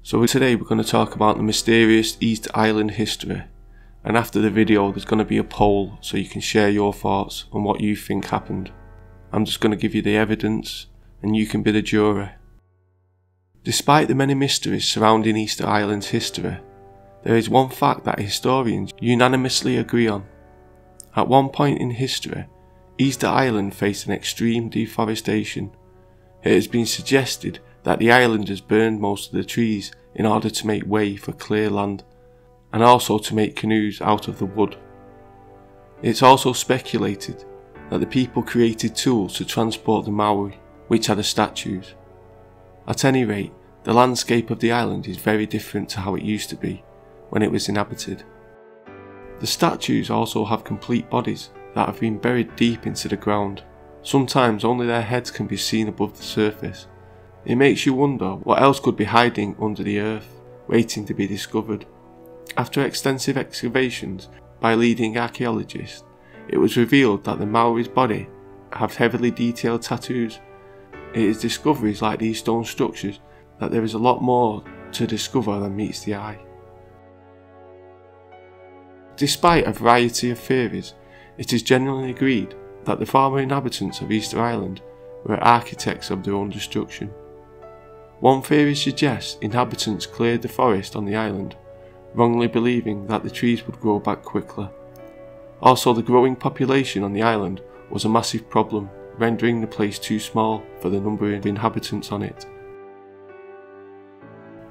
So today we're going to talk about the mysterious Easter Island history, and after the video there's going to be a poll so you can share your thoughts on what you think happened. I'm just going to give you the evidence and you can be the jury. Despite the many mysteries surrounding Easter Island's history, there is one fact that historians unanimously agree on. At one point in history, Easter Island faced an extreme deforestation. It has been suggested that the islanders burned most of the trees in order to make way for clear land, and also to make canoes out of the wood. It's also speculated that the people created tools to transport the Maori, which are the statues. At any rate, the landscape of the island is very different to how it used to be when it was inhabited. The statues also have complete bodies that have been buried deep into the ground. Sometimes only their heads can be seen above the surface. It makes you wonder what else could be hiding under the earth, waiting to be discovered. After extensive excavations by leading archaeologists, it was revealed that the Maori's body have heavily detailed tattoos. It is discoveries like these stone structures that there is a lot more to discover than meets the eye. Despite a variety of theories, it is generally agreed that the former inhabitants of Easter Island were architects of their own destruction. One theory suggests inhabitants cleared the forest on the island, wrongly believing that the trees would grow back quickly. Also, the growing population on the island was a massive problem, rendering the place too small for the number of inhabitants on it.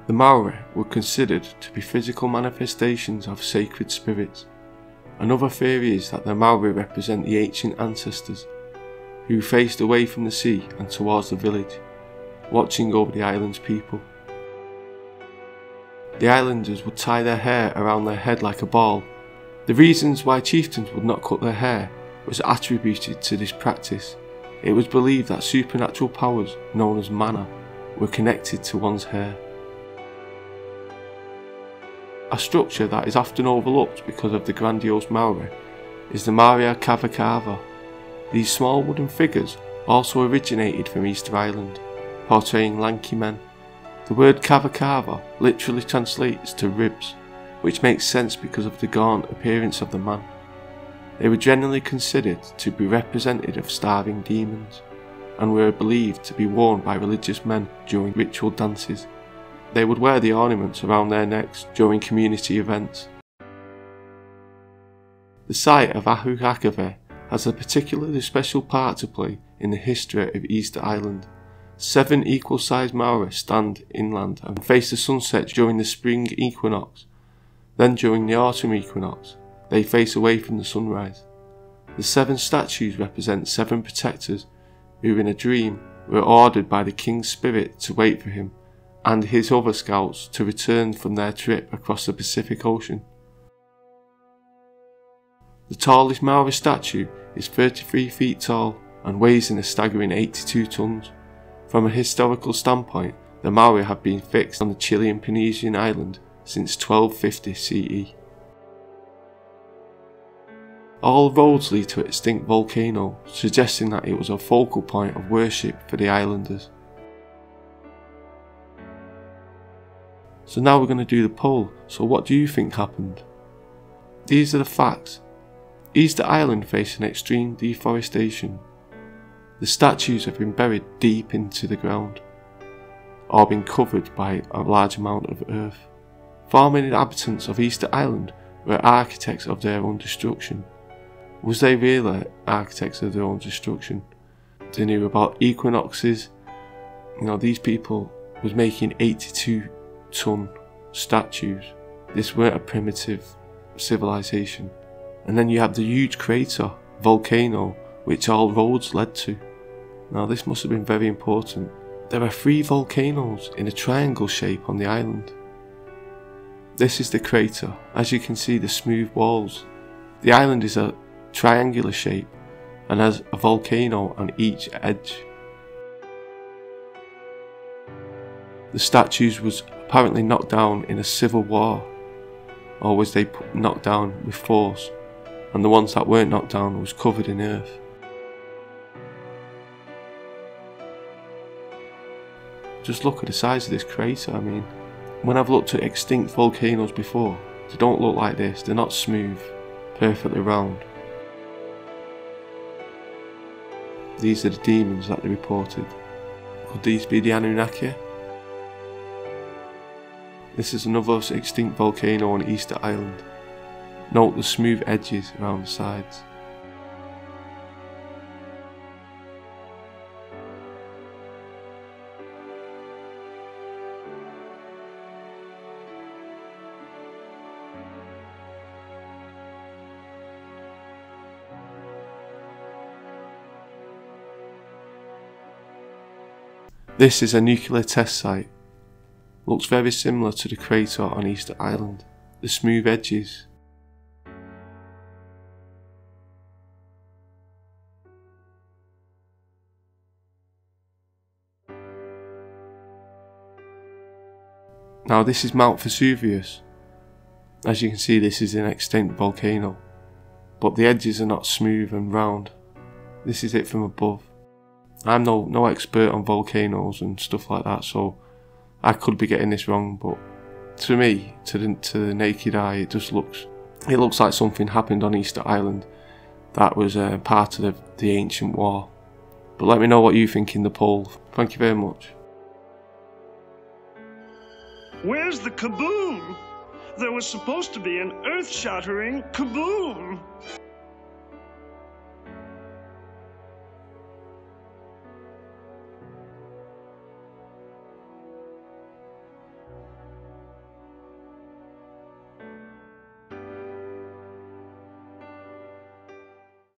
The Maori were considered to be physical manifestations of sacred spirits. Another theory is that the Maori represent the ancient ancestors, who faced away from the sea and towards the village, watching over the island's people. The islanders would tie their hair around their head like a ball. The reasons why chieftains would not cut their hair was attributed to this practice. It was believed that supernatural powers, known as mana, were connected to one's hair. A structure that is often overlooked because of the grandiose Maori is the Maria Kavakava. These small wooden figures also originated from Easter Island, portraying lanky men. The word Kavakava literally translates to ribs, which makes sense because of the gaunt appearance of the man. They were generally considered to be representative of starving demons, and were believed to be worn by religious men during ritual dances. They would wear the ornaments around their necks during community events. The site of OOWK has a particularly special part to play in the history of Easter Island. 7 equal-sized Maori stand inland and face the sunset during the spring equinox. Then during the autumn equinox, they face away from the sunrise. The 7 statues represent 7 protectors who in a dream were ordered by the king's spirit to wait for him and his other scouts to return from their trip across the Pacific Ocean. The tallest Maori statue is 33 feet tall and weighs in a staggering 82 tons. From a historical standpoint, the Maori have been fixed on the Chilean Polynesian island since 1250 CE. All roads lead to an extinct volcano, suggesting that it was a focal point of worship for the islanders. So now we're going to do the poll. So what do you think happened? These are the facts. Easter Island faced an extreme deforestation. The statues have been buried deep into the ground, or been covered by a large amount of earth. Former inhabitants of Easter Island were architects of their own destruction. Was they really architects of their own destruction? They knew about equinoxes. These people was making 82-ton statues. This weren't a primitive civilization. And then you have the huge crater, volcano, which all roads led to. Now this must have been very important. There are 3 volcanoes in a triangle shape on the island. This is the crater. As you can see, the smooth walls. The island is a triangular shape and has a volcano on each edge. The statues was apparently knocked down in a civil war, or was they knocked down with force, and the ones that weren't knocked down was covered in earth. Just look at the size of this crater. I mean, When I've looked at extinct volcanoes before, they don't look like this. They're not smooth, perfectly round. These are the demons that they reported. Could these be the Anunnaki? This is another extinct volcano on Easter Island. Note the smooth edges around the sides. This is a nuclear test site. Looks very similar to the crater on Easter Island. The smooth edges. Now this is Mount Vesuvius. As you can see, this is an extinct volcano, but the edges are not smooth and round. This is it from above. I'm no expert on volcanoes and stuff like that, so I could be getting this wrong, but to me, to the naked eye, it looks like something happened on Easter Island that was part of the ancient war. But let me know what you think in the poll. Thank you very much. Where's the kaboom? There was supposed to be an earth-shattering kaboom.